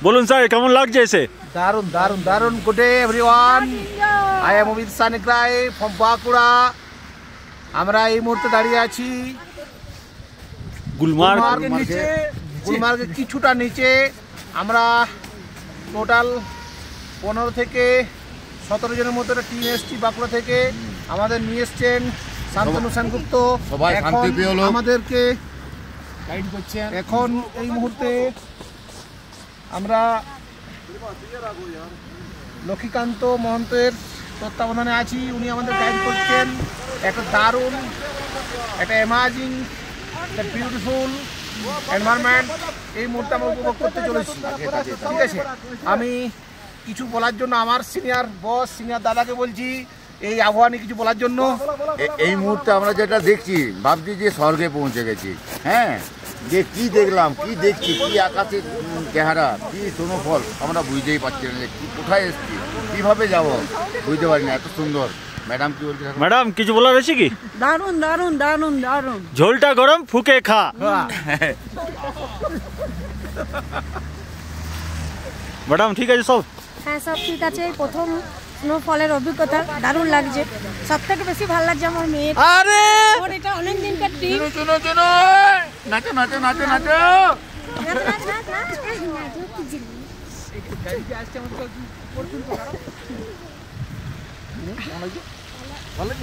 বলুন স্যার কেমন লাগছে এসে? দারুন দারুন দারুন। Good day everyone, I am Amit Sanik Roy from Bankura. আমরা এই মুহূর্তে দাঁড়িয়ে আছি গুলমার্গের নিচে, গুলমার্গের কিছুটা নিচে। আমরা টোটাল 15 থেকে 17 জনের মতো একটা টিম এসছি বাঁকুড়া থেকে। আমাদের নিয়ে এসছেন শান্তনু সেনগুপ্ত, আমাদেরকে গাইড করছেন। এখন এই মুহূর্তে আমরা লক্ষ্মীকান্ত মহন্তের তত্ত্বাবধানে আছি, উনি আমাদের গাইড করছেন। একটা দারুণ, একটা অ্যামাজিং, একটা বিউটিফুল এনভায়রনমেন্ট এই মুহূর্তে আমরা উপভোগ করতে চলেছি। ঠিক আছে, আমি কিছু বলার জন্য আমার সিনিয়র বস, সিনিয়র দাদাকে বলছি এই আবহাওয়া নিয়ে কিছু বলার জন্য। এই মুহূর্তে আমরা যেটা দেখছি ভাবছি যে স্বর্গে পৌঁছে গেছি। হ্যাঁ, যে কি দেখলাম, কি দেখছি, কি আকাশের চেহারা, কি স্নোফল, আমরা বুঝতেই পারছি না যে কোথায় এসছি, কিভাবে যাব বুঝতে পারি না। এত সুন্দর। ম্যাডাম কি বলছে? ম্যাডাম কিছু বলার রয়েছে কি? দারুন দারুন দারুন দারুন। ঝোলটা গরম, ফুকে খা। ম্যাডাম ঠিক আছে সব? হ্যাঁ সব ঠিক আছে। প্রথম স্নোফলের অভিজ্ঞতা দারুণ লাগছে। সব থেকে বেশি ভালো লাগছে আমার মেয়ের। আরে ওর এটা অনেক দিনকার ট্রিপ। চলো নাচো নাচো নাচো নাচো। ভালো